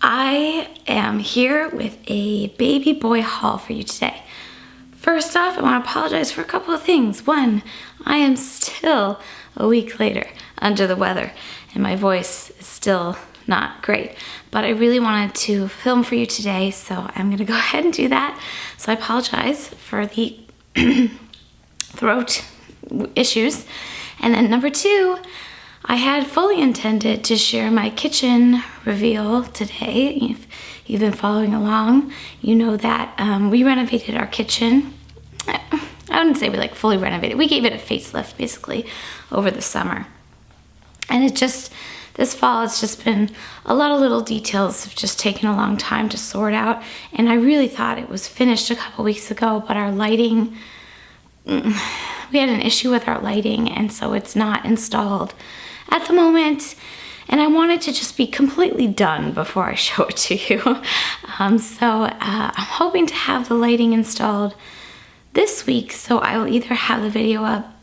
I am here with a baby boy haul for you today. First off, I want to apologize for a couple of things. One, I am still a week later under the weather and my voice is still not great, but I really wanted to film for you today, so I'm gonna go ahead and do that. So I apologize for the throat issues. And then number two, I had fully intended to share my kitchen reveal today. If you've been following along, you know that we renovated our kitchen. I wouldn't say we fully renovated. We gave it a facelift basically over the summer. And this fall, it's just been a lot of little details have just taken a long time to sort out. And I really thought it was finished a couple weeks ago, but our lighting, we had an issue with our lighting, and so it's not installed at the moment, and I wanted to just be completely done before I show it to you. I'm hoping to have the lighting installed this week, so I will either have the video up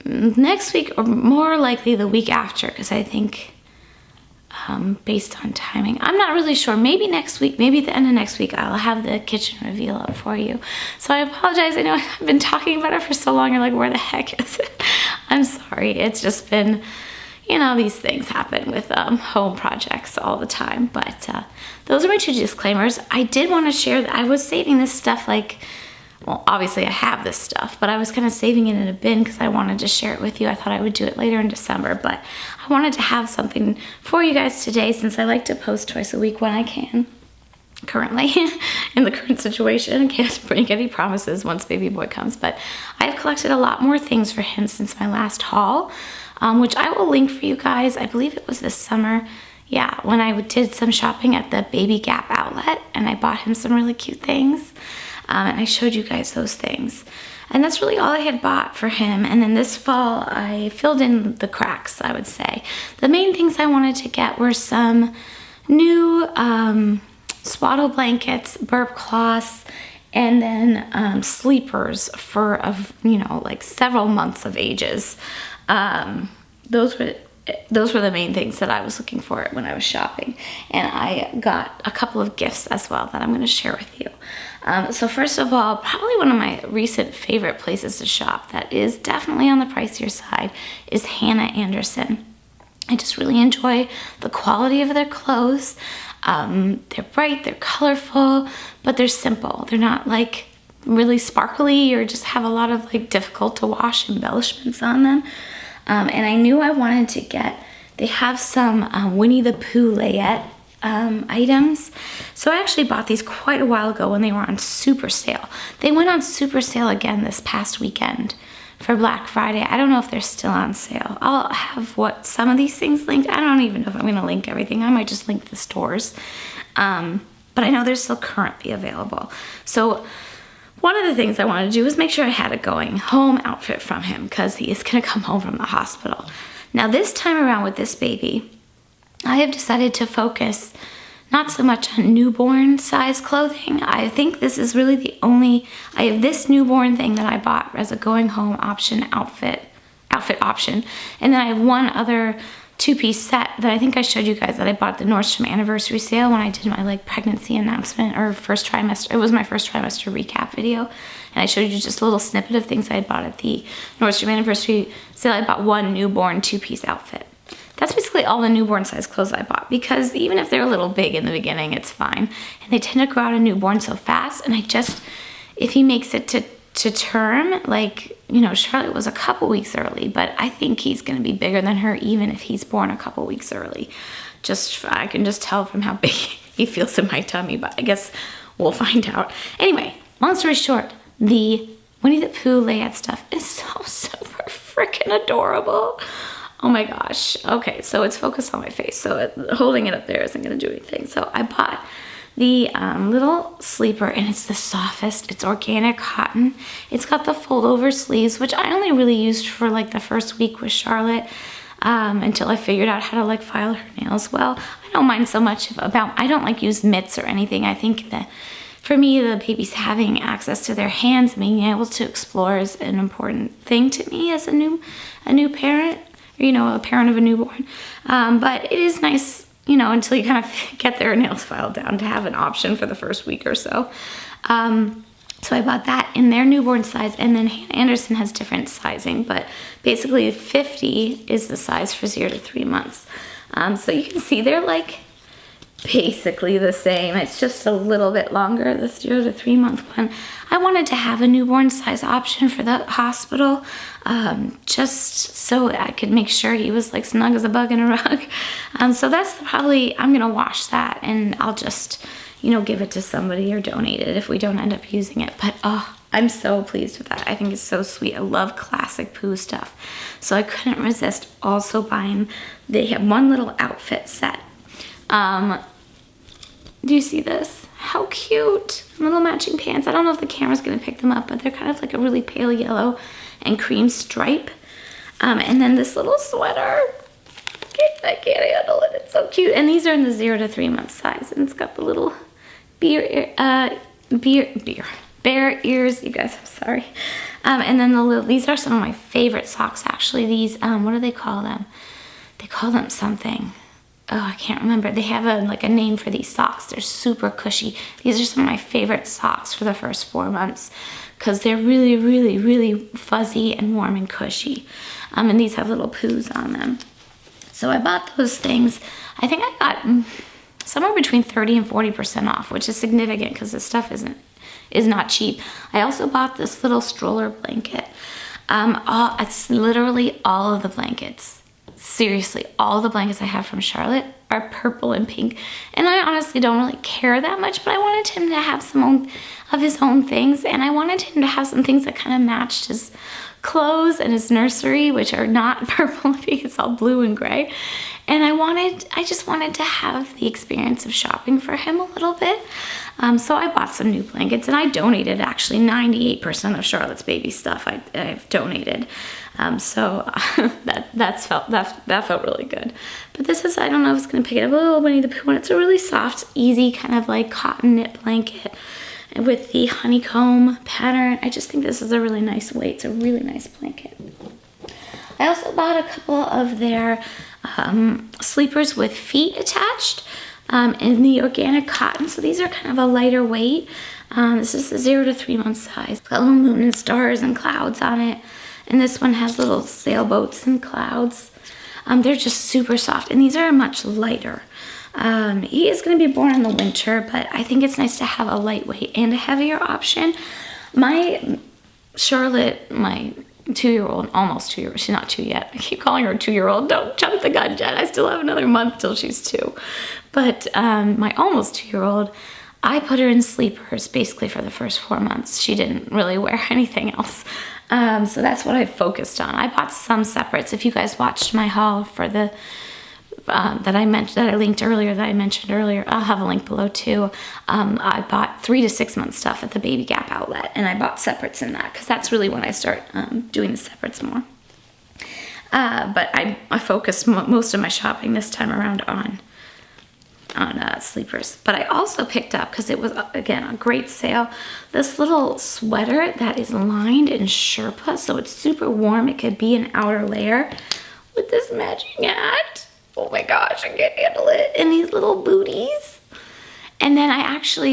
next week or more likely the week after, because I think based on timing, I'm not really sure, maybe next week, maybe at the end of next week, I'll have the kitchen reveal up for you. So I apologize. I know I've been talking about it for so long. You're like, where the heck is it? I'm sorry. It's just been, these things happen with home projects all the time. But those are my two disclaimers. I did want to share that I was saving this stuff well, obviously I have this stuff, but I was kind of saving it in a bin because I wanted to share it with you. I thought I would do it later in December, but I wanted to have something for you guys today since I like to post twice a week when I can. Currently, in the current situation, I can't make any promises once baby boy comes, but I've collected a lot more things for him since my last haul, which I will link for you guys. I believe it was this summer. Yeah, when I did some shopping at the Baby Gap outlet and I bought him some really cute things. And I showed you guys those things. And that's really all I had bought for him. And then this fall, I filled in the cracks, I would say. The main things I wanted to get were some new Swaddle Blankets, Burp Cloths, and then sleepers for, several months of ages. Those were the main things that I was looking for when I was shopping. And I got a couple of gifts as well that I'm going to share with you. So first of all, probably one of my recent favorite places to shop that is definitely on the pricier side is Hanna Anderson. I just really enjoy the quality of their clothes. They're bright, they're colorful, but they're simple. They're not really sparkly or just have a lot of difficult to wash embellishments on them. And I knew I wanted to get, they have some Winnie the Pooh Layette items. So I actually bought these quite a while ago when they were on super sale. They went on super sale again this past weekend for Black Friday. I don't know if they're still on sale. I'll have some of these things linked. I don't even know if I'm going to link everything. I might just link the stores. But I know they're still currently available. So one of the things I wanted to do was make sure I had a going home outfit from him because he is going to come home from the hospital. Now this time around with this baby, I have decided to focus not so much on newborn size clothing. I think this is really the only, I have this newborn thing that I bought as a going home outfit option. And then I have one other two-piece set that I think I showed you guys that I bought at the Nordstrom anniversary sale when I did my pregnancy announcement or first trimester. It was my first trimester recap video. And I showed you just a little snippet of things I had bought at the Nordstrom anniversary sale. I bought one newborn two-piece outfit. That's basically all the newborn size clothes I bought because even if they're a little big in the beginning, it's fine. And they tend to grow out a newborn so fast. And if he makes it to term, Charlotte was a couple weeks early, but I think he's going to be bigger than her even if he's born a couple weeks early. I can just tell from how big he feels in my tummy, but I guess we'll find out. Anyway, long story short, the Winnie the Pooh Layette stuff is so super freaking adorable. Oh my gosh. Okay, so it's focused on my face, so holding it up there isn't going to do anything. So I bought the little sleeper, and it's the softest. It's organic cotton. It's got the fold-over sleeves, which I only really used for the first week with Charlotte until I figured out how to file her nails well. I don't mind so much I don't use mitts or anything. I think that for me, the babies having access to their hands and being able to explore is an important thing to me as a new parent. A parent of a newborn. But it is nice you know, until you kind of get their nails filed down to have an option for the first week or so. So I bought that in their newborn size, and then Hanna Anderson has different sizing, but basically 50 is the size for 0 to 3 months. So you can see they're like basically the same. It's just a little bit longer, the 0 to 3 month one. I wanted to have a newborn size option for the hospital, just so I could make sure he was like snug as a bug in a rug. So that's probably, I'm gonna wash that, and I'll just, you know, give it to somebody or donate it if we don't end up using it. But oh, I'm so pleased with that. I think it's so sweet. I love classic Pooh stuff. So I couldn't resist also buying, they have one little outfit set. Do you see this? How cute. Little matching pants. I don't know if the camera's gonna pick them up, but they're kind of like a really pale yellow and cream stripe. And then this little sweater. I can't handle it. It's so cute. And these are in the 0 to 3 month size, and it's got the little bear ears, you guys, I'm sorry. And then the little, these are some of my favorite socks, actually. These, what do they call them? They call them something. Oh, I can't remember. They have like a name for these socks. They're super cushy. These are some of my favorite socks for the first 4 months because they're really, really, really fuzzy and warm and cushy. And these have little Poohs on them. So I bought those things. I think I got somewhere between 30 and 40% off, which is significant because this stuff is not cheap. I also bought this little stroller blanket. It's literally all of the blankets. Seriously, all the blankets I have from Charlotte are purple and pink. And I honestly don't really care that much, but I wanted him to have some of his own things, and I wanted him to have some things that kind of matched his clothes and his nursery, which are not purple and pink, it's all blue and gray. And I just wanted to have the experience of shopping for him a little bit. So I bought some new blankets, and I donated actually 98% of Charlotte's baby stuff I've donated. So that felt really good. But this is, I don't know if it's gonna pick it up, a little Winnie the Pooh, and it's a really soft, easy kind of like cotton knit blanket with the honeycomb pattern. I just think this is a really nice weight. It's a really nice blanket. I also bought a couple of their sleepers with feet attached in the organic cotton. So these are kind of a lighter weight. This is the 0 to 3 month size. It's got little moon and stars and clouds on it. And this one has little sailboats and clouds. They're just super soft, and these are much lighter. He is going to be born in the winter, but I think it's nice to have a lightweight and a heavier option. My Charlotte, my 2-year-old, almost 2-year-old, she's not 2 yet. I keep calling her 2-year-old. Don't jump the gun, Jen. I still have another month till she's 2. But my almost 2-year-old, I put her in sleepers basically for the first 4 months. She didn't really wear anything else. So that's what I focused on. I bought some separates. If you guys watched my haul for the that I mentioned earlier, I'll have a link below too. I bought 3 to 6 month stuff at the Baby Gap outlet, and I bought separates in that because that's really when I start doing the separates more. But I focused most of my shopping this time around on sleepers. But I also picked up, because it was again a great sale, this little sweater that is lined in Sherpa, so it's super warm. It could be an outer layer with this matching hat. Oh my gosh, I can't handle it. And these little booties. And then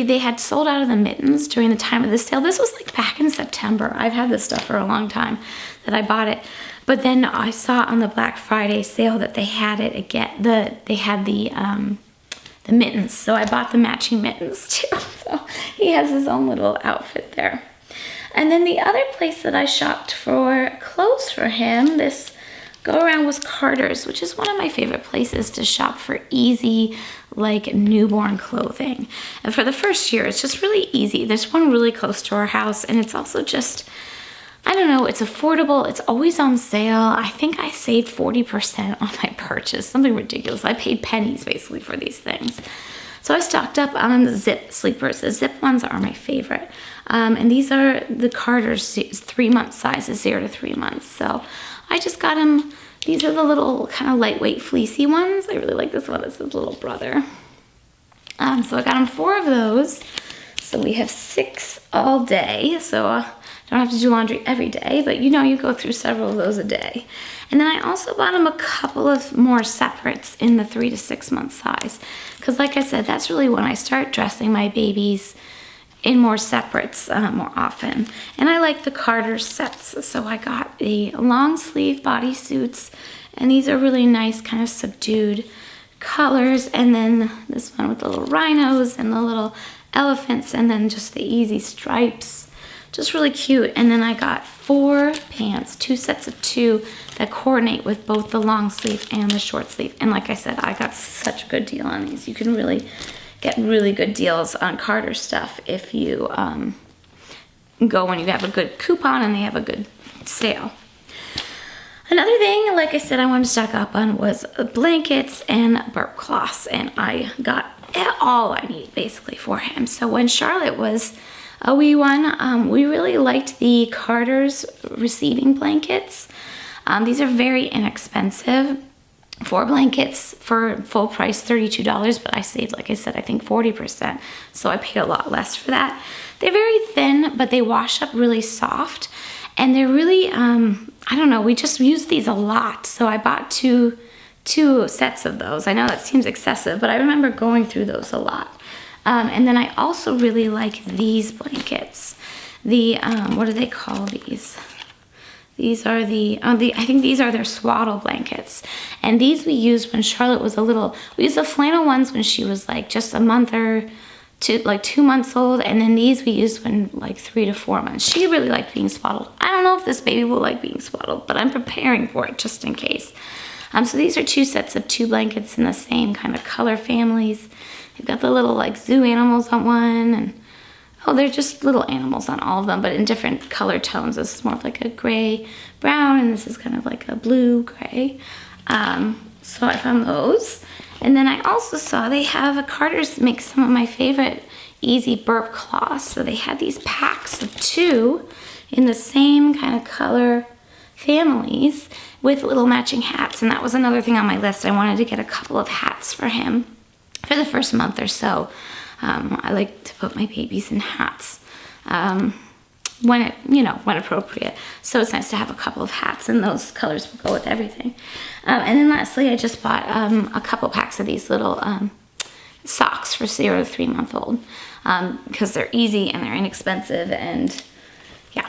they had sold out of the mittens during the time of the sale. This was like back in September. I've had this stuff for a long time that I bought it. But then I saw on the Black Friday sale that they had it again. They had the mittens. So I bought the matching mittens too. So he has his own little outfit there. And then the other place that I shopped for clothes for him, this go around, was Carter's, which is one of my favorite places to shop for easy, like newborn clothing. And for the first year, it's just really easy. There's one really close to our house, and it's also just, I don't know, it's affordable. It's always on sale. I think I saved 40% on my purchase, something ridiculous. I paid pennies basically for these things. So I stocked up on the zip sleepers. The zip ones are my favorite. And these are the Carter's 3 month sizes, 0 to 3 months. So I just got him, these are the little kind of lightweight fleecy ones. I really like this one. It's his little brother. So I got him 4 of those. So we have 6 all day. So Don't have to do laundry every day, but you know, you go through several of those a day. And then I also bought him a couple of more separates in the 3 to 6 month size. Because like I said, that's really when I start dressing my babies in more separates more often. And I like the Carter sets. So I got the long sleeve bodysuits, and these are really nice kind of subdued colors. And then this one with the little rhinos and the little elephants, and then just the easy stripes. Just really cute. And then I got 4 pants, 2 sets of 2 that coordinate with both the long sleeve and the short sleeve. And like I said, I got such a good deal on these. You can really get really good deals on Carter stuff if you go when you have a good coupon and they have a good sale. Another thing, like I said, I wanted to stock up on was blankets and burp cloths, and I got all I need basically for him. So when Charlotte was a wee one, we really liked the Carter's receiving blankets. These are very inexpensive. 4 blankets for full price, $32, but I saved, like I said, I think 40%, so I paid a lot less for that. They're very thin, but they wash up really soft, and they're really, I don't know, we just use these a lot, so I bought two sets of those. I know that seems excessive, but I remember going through those a lot. And then I also really like these blankets. The, what do they call these? These are I think these are their Swaddle Blankets. And these we used when Charlotte was a little, we used the flannel ones when she was like just a month or two, like 2 months old. And then these we used when like 3 to 4 months. She really liked being swaddled. I don't know if this baby will like being swaddled, but I'm preparing for it just in case. So these are 2 sets of 2 blankets in the same kind of color families. They've got the little like zoo animals on one, and oh, they're just little animals on all of them, but in different color tones. This is more of like a gray brown, and this is kind of like a blue gray. So I found those. And then I also saw they have, Carter's makes some of my favorite easy burp cloths. So they had these packs of 2 in the same kind of color families with little matching hats. And that was another thing on my list. I wanted to get a couple of hats for him for the first month or so. I like to put my babies in hats when appropriate. So it's nice to have a couple of hats, and those colors will go with everything. And then lastly, I just bought a couple packs of these little socks for 0 to 3 month old because they're easy and they're inexpensive, and yeah.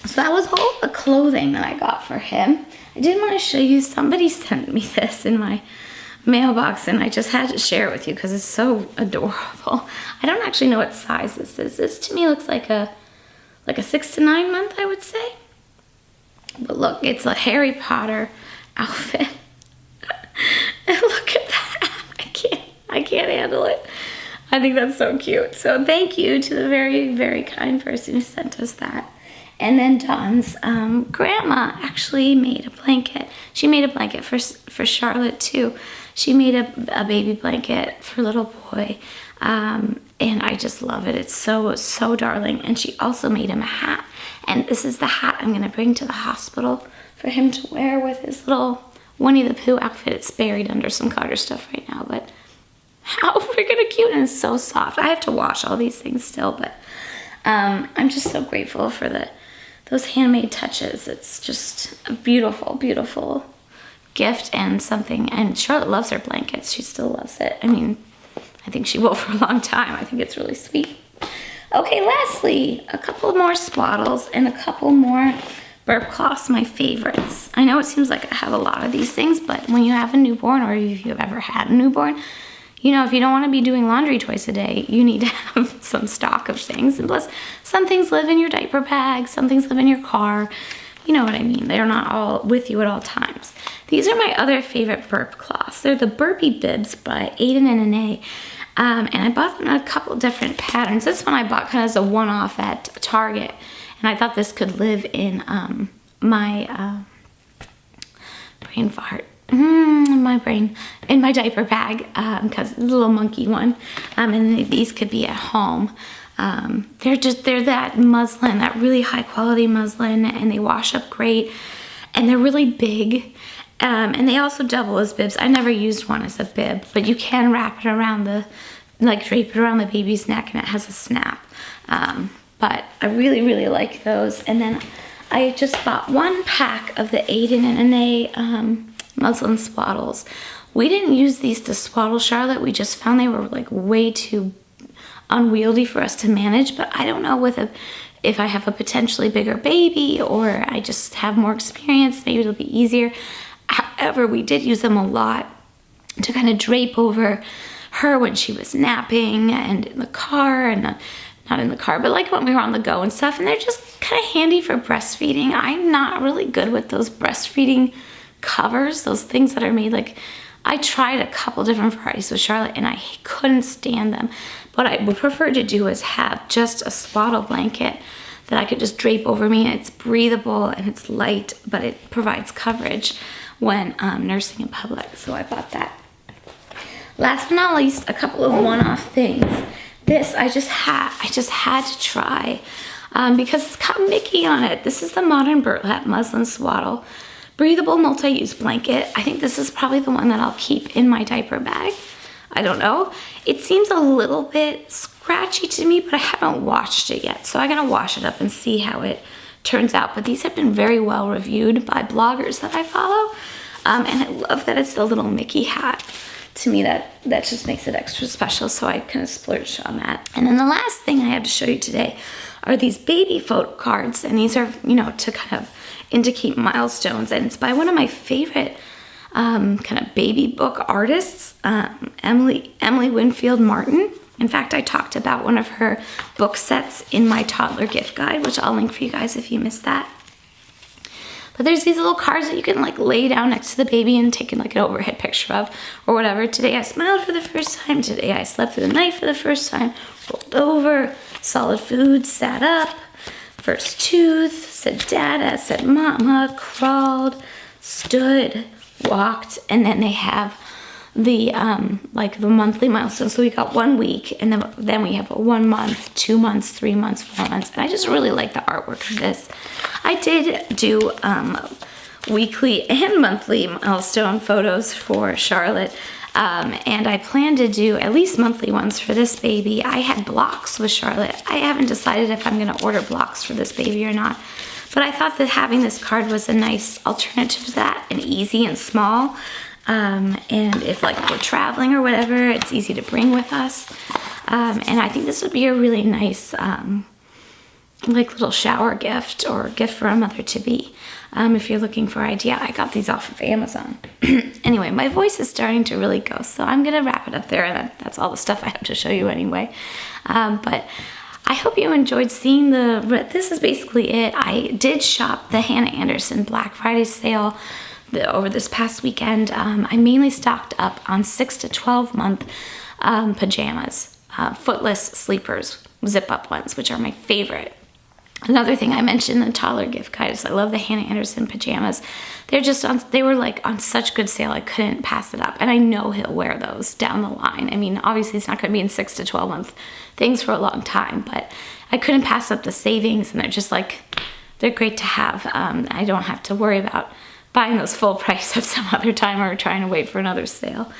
So that was all the clothing that I got for him. I did want to show you, somebody sent me this in my mailbox, and I just had to share it with you because it's so adorable. I don't actually know what size this is. This to me looks like a 6 to 9 month, I would say. But look, it's a Harry Potter outfit. And look at that. I can't handle it. I think that's so cute. So thank you to the very, very kind person who sent us that. And then Dawn's grandma actually made a blanket. She made a blanket for Charlotte too. She made a baby blanket for little boy. And I just love it. It's so darling. And she also made him a hat. And this is the hat I'm going to bring to the hospital for him to wear with his little Winnie the Pooh outfit. It's buried under some Carter stuff right now, but how freaking cute, and it's so soft. I have to wash all these things still, but I'm just so grateful for those handmade touches. It's just a beautiful, beautiful gift and something. And Charlotte loves her blankets. She still loves it. I mean, I think she will for a long time. I think it's really sweet. Okay, lastly, a couple more swaddles and a couple more burp cloths, my favorites. I know it seems like I have a lot of these things, but when you have a newborn, or if you've ever had a newborn, you know, if you don't want to be doing laundry twice a day, you need to have some stock of things. And plus, some things live in your diaper bag, some things live in your car. You know what I mean? They're not all with you at all times. These are my other favorite burp cloths. They're the Burpy Bibs by Aiden and Anae. And I bought them in a couple different patterns. This one I bought kind of as a one-off at Target. And I thought this could live in my brain fart. In my diaper bag, because the little monkey one. And these could be at home. They're that muslin, that really high quality muslin, and they wash up great. And they're really big. And they also double as bibs. I never used one as a bib, but you can wrap it around drape it around the baby's neck, and it has a snap. but I really, really like those. And then I just bought 1 pack of the Aiden and Anae muslin swaddles. We didn't use these to swaddle Charlotte. We just found they were like way too unwieldy for us to manage, but I don't know if I have a potentially bigger baby or I just have more experience, maybe it'll be easier. However, we did use them a lot to kind of drape over her when she was napping and in the car, and not in the car, but like when we were on the go and stuff, and they're just kind of handy for breastfeeding. I'm not really good with those breastfeeding covers, those things that are made like, I tried a couple different varieties with Charlotte and I couldn't stand them. What I would prefer to do is have just a swaddle blanket that I could just drape over me. It's breathable and it's light, but it provides coverage when nursing in public. So I bought that. Last but not least, a couple of one-off things. This I just had to try because it's got Mickey on it. This is the Modern Burlap Muslin Swaddle Breathable Multi-Use Blanket. I think this is probably the one that I'll keep in my diaper bag. I don't know. It seems a little bit scratchy to me, but I haven't washed it yet. So I'm gonna wash it up and see how it turns out. But these have been very well reviewed by bloggers that I follow. And I love that it's the little Mickey hat. To me, that just makes it extra special, so I kind of splurged on that. And then the last thing I have to show you today are these baby photo cards, and these are, you know, to kind of indicate milestones, and it's by one of my favorite kind of baby book artists, Emily Winfield Martin. In fact, I talked about one of her book sets in my toddler gift guide, which I'll link for you guys if you missed that. But there's these little cards that you can like lay down next to the baby and take like an overhead picture of or whatever. Today I smiled for the first time. Today I slept through the night for the first time. Rolled over, solid food, sat up, first tooth, said dada, said mama, crawled, stood, walked, and then they have the like the monthly milestones. So we got 1 week, and then we have a 1 month, 2 months, 3 months, 4 months. And I just really like the artwork of this. I did do weekly and monthly milestone photos for Charlotte, and I plan to do at least monthly ones for this baby. I had blocks with Charlotte. I haven't decided if I'm gonna order blocks for this baby or not, but I thought that having this card was a nice alternative to that, and easy and small. And if like we're traveling or whatever, it's easy to bring with us. And I think this would be a really nice like little shower gift or gift for a mother-to-be. If you're looking for an idea, I got these off of Amazon. Anyway, my voice is starting to really go, so I'm gonna wrap it up there, and that's all the stuff I have to show you anyway. But I hope you enjoyed seeing this is basically it. I did shop the Hanna Anderson Black Friday sale over this past weekend. I mainly stocked up on 6 to 12 month pajamas, footless sleepers, zip up ones, which are my favorite. Another thing I mentioned in the toddler gift guide is I love the Hanna Anderson pajamas. They were like on such good sale, I couldn't pass it up. And I know he'll wear those down the line. I mean, obviously it's not gonna be in 6 to 12 month things for a long time, but I couldn't pass up the savings, and they're just like, they're great to have. I don't have to worry about buying those full price at some other time or trying to wait for another sale.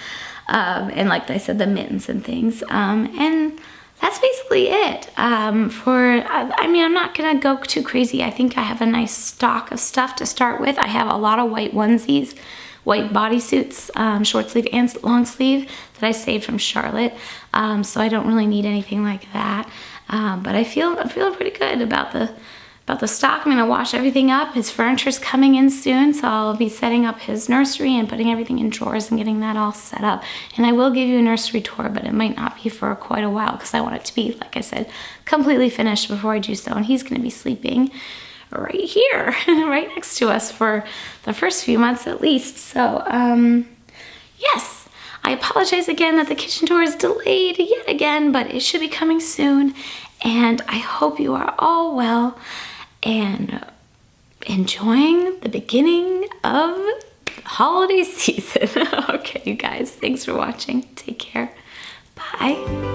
And like I said, the mittens and things. And that's basically it. I mean, I'm not gonna go too crazy. I think I have a nice stock of stuff to start with. I have a lot of white onesies, white bodysuits, short sleeve and long sleeve that I saved from Charlotte. So I don't really need anything like that. But I'm feeling pretty good about the stock. I'm gonna wash everything up. His furniture's coming in soon, so I'll be setting up his nursery and putting everything in drawers and getting that all set up. And I will give you a nursery tour, but it might not be for quite a while because I want it to be, like I said, completely finished before I do so. And he's gonna be sleeping right here, right next to us for the first few months at least. So, yes. I apologize again that the kitchen tour is delayed yet again, but it should be coming soon. And I hope you are all well and enjoying the beginning of holiday season. Okay, you guys, thanks for watching. Take care. Bye.